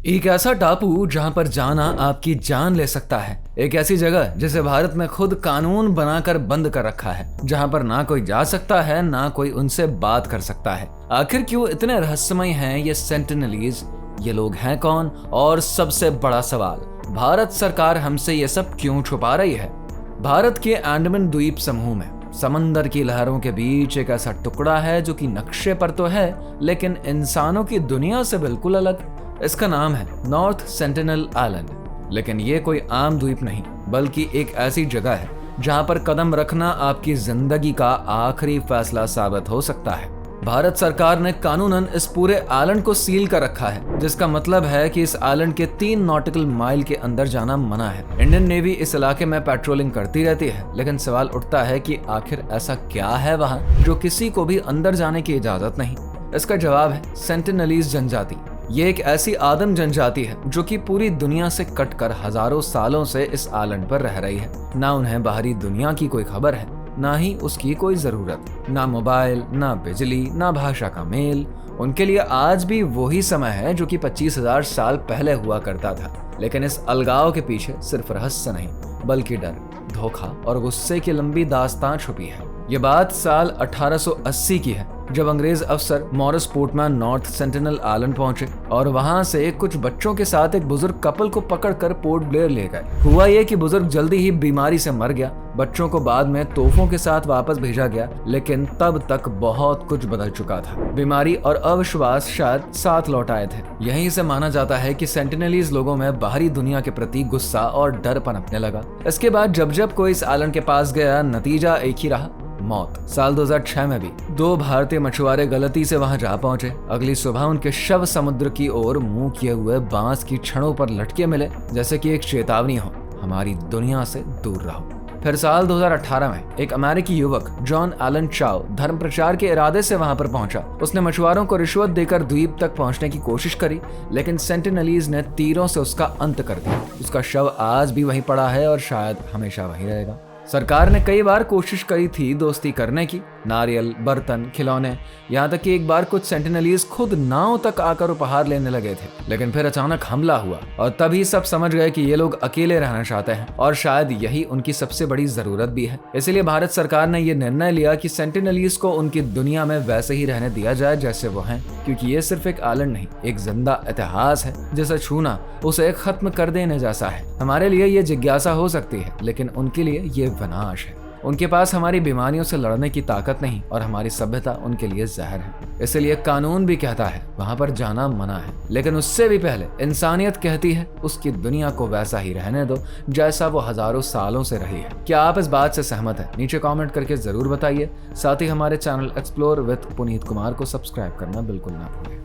एक ऐसा टापू जहां पर जाना आपकी जान ले सकता है। एक ऐसी जगह जिसे भारत में खुद कानून बनाकर बंद कर रखा है, जहां पर ना कोई जा सकता है ना कोई उनसे बात कर सकता है। आखिर क्यों इतने रहस्यमय हैं ये सेंटिनलीज? ये लोग हैं कौन? और सबसे बड़ा सवाल, भारत सरकार हमसे ये सब क्यों छुपा रही है? भारत के अंडमान द्वीप समूह में समंदर की लहरों के बीच एक ऐसा टुकड़ा है जो कि नक्शे पर तो है, लेकिन इंसानों की दुनिया से बिल्कुल अलग। इसका नाम है नॉर्थ सेंटिनल आइलैंड। लेकिन ये कोई आम द्वीप नहीं, बल्कि एक ऐसी जगह है जहां पर कदम रखना आपकी जिंदगी का आखिरी फैसला साबित हो सकता है। भारत सरकार ने कानूनन इस पूरे आइलैंड को सील कर रखा है, जिसका मतलब है कि इस आइलैंड के 3 नॉटिकल माइल के अंदर जाना मना है। इंडियन नेवी इस इलाके में पेट्रोलिंग करती रहती है, लेकिन सवाल उठता है कि आखिर ऐसा क्या है वहां जो किसी को भी अंदर जाने की इजाजत नहीं। इसका जवाब है सेंटिनलीज जनजाति। ये एक ऐसी आदम जनजाति है जो कि पूरी दुनिया से कटकर हजारों सालों से इस आइलैंड पर रह रही है। ना उन्हें बाहरी दुनिया की कोई खबर है, ना ही उसकी कोई जरूरत। ना मोबाइल, ना बिजली, ना भाषा का मेल। उनके लिए आज भी वही समय है जो कि 25,000 साल पहले हुआ करता था। लेकिन इस अलगाव के पीछे सिर्फ रहस्य नहीं, बल्कि डर, धोखा और गुस्से की लंबी दास्तान छुपी है। ये बात साल 1880 की है, जब अंग्रेज अफसर Morris Portman north sentinel island पहुंचे और वहां से कुछ बच्चों के साथ एक बुजुर्ग कपल को पकड़कर पोर्ट ब्लेयर ले गए। हुआ ये कि बुजुर्ग जल्दी ही बीमारी से मर गया। बच्चों को बाद में तोहफों के साथ वापस भेजा गया, लेकिन तब तक बहुत कुछ बदल चुका था। बीमारी और अविश्वास शायद साथ लौट आए थे। यहीं से माना जाता है कि सेंटिनलीज लोगों में बाहरी दुनिया के प्रति गुस्सा और डर पनपने लगा। इसके बाद जब जब कोई इस आइलैंड के पास गया, नतीजा एक ही रहा, मौत। साल 2006 में भी 2 भारतीय मछुआरे गलती से वहां जा पहुंचे। अगली सुबह उनके शव समुद्र की ओर मुंह किए हुए बांस की छड़ों पर लटके मिले, जैसे कि एक चेतावनी हो, हमारी दुनिया से दूर रहो। फिर साल 2018 में एक अमेरिकी युवक जॉन एलन चाओ धर्म प्रचार के इरादे से वहां पर पहुंचा। उसने मछुआरों को रिश्वत देकर द्वीप तक पहुंचने की कोशिश करी, लेकिन सेंटिनलीज ने तीरों से उसका अंत कर दिया। उसका शव आज भी वहीं पड़ा है और शायद हमेशा वहीं रहेगा। सरकार ने कई बार कोशिश करी थी दोस्ती करने की, नारियल, बर्तन, खिलौने, यहाँ तक कि एक बार कुछ सेंटिनलीज खुद नाव तक आकर उपहार लेने लगे थे। लेकिन फिर अचानक हमला हुआ और तभी सब समझ गए कि ये लोग अकेले रहना चाहते हैं और शायद यही उनकी सबसे बड़ी जरूरत भी है। इसलिए भारत सरकार ने यह निर्णय लिया कि सेंटिनलीज को उनकी दुनिया में वैसे ही रहने दिया जाए जैसे वो हैं, क्योंकि ये सिर्फ एक आइलैंड नहीं, एक जिंदा इतिहास है जिसे छूना उसे खत्म कर देने जैसा है। हमारे लिए ये जिज्ञासा हो सकती है, लेकिन उनके लिए ये विनाश है। उनके पास हमारी बीमारियों से लड़ने की ताकत नहीं और हमारी सभ्यता उनके लिए जहर है। इसलिए कानून भी कहता है वहां पर जाना मना है, लेकिन उससे भी पहले इंसानियत कहती है उसकी दुनिया को वैसा ही रहने दो जैसा वो हजारों सालों से रही है। क्या आप इस बात से सहमत हैं? नीचे कमेंट करके जरूर बताइए। साथ ही हमारे channel explore with Puneet Kumar को सब्सक्राइब करना बिल्कुल ना भूलें।